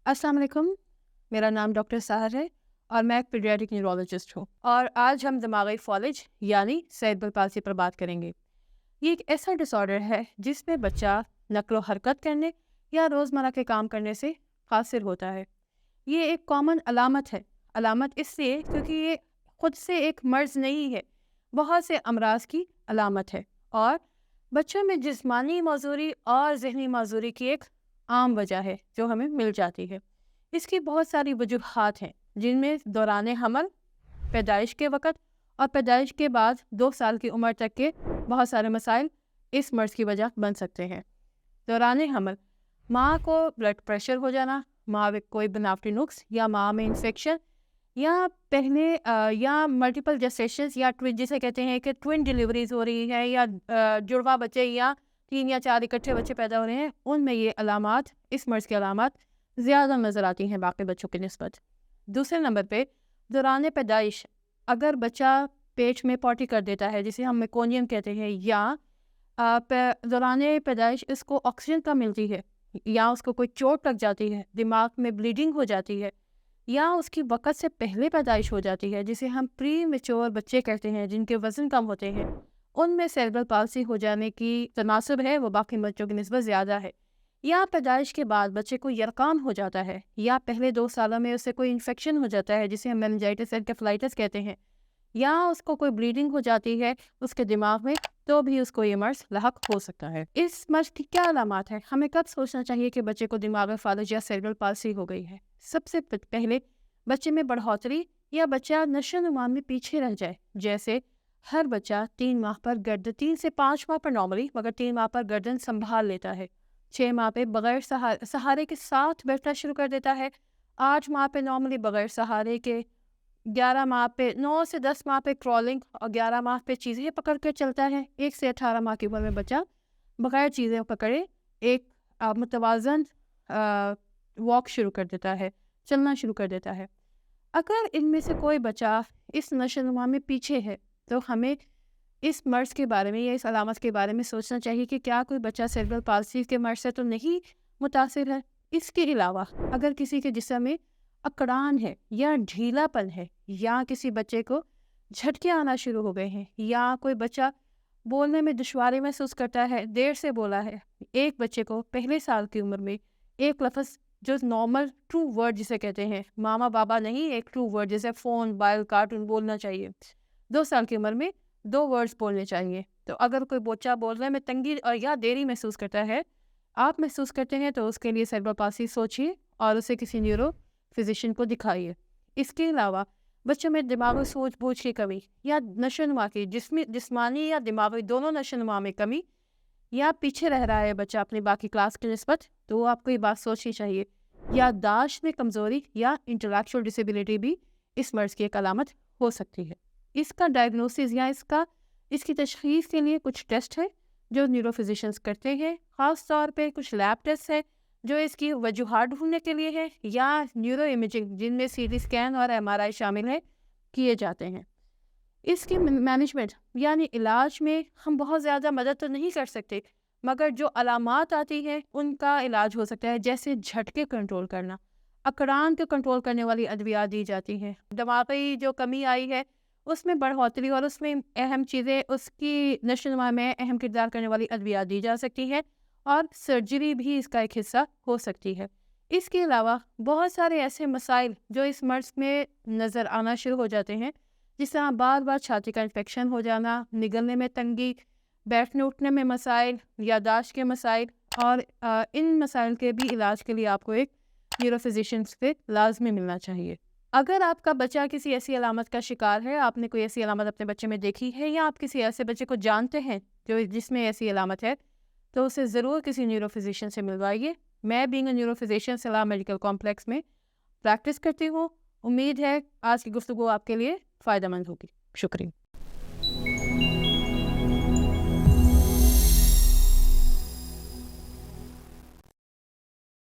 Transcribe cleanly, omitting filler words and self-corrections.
अस्सलाम वालेकुम। मेरा नाम डॉक्टर साहर है और मैं एक पीडियाट्रिक न्यूरोलॉजिस्ट हूँ और आज हम दिमागी फॉलिज यानी सेरेब्रल पाल्सी पर बात करेंगे। ये एक ऐसा डिसऑर्डर है जिसमें बच्चा नकलो हरकत करने या रोज़मर्रा के काम करने से कासिर होता है। ये एक कॉमन अलामत है। अलामत इसलिए क्योंकि ये खुद से एक मर्ज़ नहीं है, बहुत से अमराज की अलामत है और बच्चों में जिस्मानी माजूरी और जहनी माजूरी की एक आम वजह है जो हमें मिल जाती है। इसकी बहुत सारी वजूहात हैं जिनमें दौरान हमल, पैदाइश के वक़्त और पैदाइश के बाद 2 साल की उम्र तक के बहुत सारे मसाइल इस मर्ज़ की वजह बन सकते हैं। दौरान हमल माँ को ब्लड प्रेशर हो जाना, माँ में कोई बनावटी नुक्स या माँ में इन्फेक्शन या पहले या मल्टीपल जेस्टेशंस या ट्विन जिसे कहते हैं कि ट्विन डिलीवरीज हो रही है या जुड़वा बच्चे या 3 या 4 इकट्ठे बच्चे पैदा हो रहे हैं, उनमें ये अलामात, इस मर्ज़ की अलामात ज़्यादा नज़र आती हैं बाकी बच्चों की निस्बत। दूसरे नंबर पे दौरान पैदाइश अगर बच्चा पेट में पॉटी कर देता है जिसे हम मेकोनियम कहते हैं या दौरान पैदाइश इसको ऑक्सीजन कम मिलती है या उसको कोई चोट लग जाती है, दिमाग में ब्लीडिंग हो जाती है या उसकी वक़्त से पहले पैदाइश हो जाती है जिसे हम प्री मैच्योर बच्चे कहते हैं जिनके वज़न कम होते हैं, उनमें सेरेब्रल पाल्सी हो जाने की तनासब है वो बाकी बच्चों की निस्बत ज़्यादा है। या पैदाइश के बाद बच्चे को यरकान हो जाता है या पहले 2 सालों में उससे कोई इन्फेक्शन हो जाता है जिसे हम मेनिंजाइटिस एनकेफेलाइटिस कहते हैं या उसको कोई ब्लीडिंग हो जाती है उसके दिमाग में, तो भी उसको ये मर्ज़ लाहक हो सकता है। इस मर्ज़ की क्या अलामात है? हमें कब सोचना चाहिए कि बच्चे को दिमाग में फालिज या सेरेब्रल पाल्सी हो गई है? सबसे पहले बच्चे में बढ़ोतरी या बच्चा नशो-नुमा में पीछे रह जाए। जैसे हर बच्चा 3 माह पर गर्दन 3 से 5 माह पर नॉर्मली, मगर 3 माह पर गर्दन संभाल लेता है। 6 माह पे बगैर सहारे के साथ बैठना शुरू कर देता है। 8 माह पे नॉर्मली बगैर सहारे के, 11 माह पे 9 से 10 माह पे क्रॉलिंग और 11 माह पे चीज़ें पकड़ कर चलता है। 1 से 18 माह की उम्र में बच्चा बगैर चीज़ें पकड़े एक मुतवाज़न वॉक शुरू कर देता है, चलना शुरू कर देता है। अगर इनमें से कोई बच्चा इस नशो-नुमा में पीछे है तो हमें इस मर्ज़ के बारे में या इस अलामत के बारे में सोचना चाहिए कि क्या कोई बच्चा सेरेब्रल पाल्सी के मर्ज़ से तो नहीं मुतासिर है। इसके अलावा अगर किसी के जिस्म में अकड़ान है या ढीलापन है या किसी बच्चे को झटके आना शुरू हो गए हैं या कोई बच्चा बोलने में दुश्वारी महसूस करता है, देर से बोला है। एक बच्चे को पहले साल की उम्र में एक लफ्ज़ जो नॉर्मल ट्रू वर्ड जिसे कहते हैं, मामा बाबा नहीं, एक ट्रू वर्ड जैसे फ़ोन, मोबाइल, कार्टून बोलना चाहिए। 2 साल की उम्र में 2 वर्ड्स बोलने चाहिए। तो अगर कोई बच्चा बोलने में तंगी और या देरी महसूस करता है, आप महसूस करते हैं, तो उसके लिए सेरेब्रल पाल्सी सोचिए और उसे किसी न्यूरो फिजिशियन को दिखाइए। इसके अलावा बच्चों में दिमागी सूझ-बूझ की कमी या नशो-नुमा की जिस्मानी या दिमागी दोनों नशो-नुमा में कमी या पीछे रह रहा है बच्चा अपनी बाकी क्लास की निस्बत, तो आपको ये बात सोचनी चाहिए। याददाश्त में कमज़ोरी या इंटेलेक्चुअल डिसेबिलिटी भी इस मर्ज़ की एक अलामत हो सकती है। इसका डायग्नोसिस या इसकी तशख़ीस के लिए कुछ टेस्ट है जो न्यूरो फिजिशियंस करते हैं। ख़ास तौर पे कुछ लैब टेस्ट है जो इसकी वजूहात ढूंढने के लिए है या न्यूरो इमेजिंग जिनमें सीटी स्कैन और एमआरआई शामिल है, किए जाते हैं। इसकी मैनेजमेंट यानी इलाज में हम बहुत ज़्यादा मदद तो नहीं कर सकते, मगर जो अलामात आती हैं उनका इलाज हो सकता है, जैसे झटके कंट्रोल करना, अकड़ान को कंट्रोल करने वाली अद्वियात दी जाती हैं। दिमागी जो कमी आई है उसमें बढ़ोतरी और उसमें अहम चीज़ें उसकी नशो-नुमा में अहम किरदार करने वाली अद्वियात दी जा सकती है और सर्जरी भी इसका एक हिस्सा हो सकती है। इसके अलावा बहुत सारे ऐसे मसाइल जो इस मर्ज़ में नज़र आना शुरू हो जाते हैं, जिस तरह बार बार छाती का इन्फेक्शन हो जाना, निगलने में तंगी, बैठने उठने में मसाइल, याददाश्त के मसाइल और इन मसाइल के भी इलाज के लिए आपको एक न्यूरो फिजिशियन से लाजमी मिलना चाहिए। अगर आपका बच्चा किसी ऐसी अलामत का शिकार है, आपने कोई ऐसी अलामत अपने बच्चे में देखी है या आप किसी ऐसे बच्चे को जानते हैं जो जिसमें ऐसी अलामत है, तो उसे ज़रूर किसी न्यूरो फिजिशियन से मिलवाइए। मैं बीइंग अ न्यूरो फिजिशियन सलाह मेडिकल कॉम्प्लेक्स में प्रैक्टिस करती हूँ। उम्मीद है आज की गुफ्तगू आपके लिए फ़ायदेमंद होगी। शुक्रिया।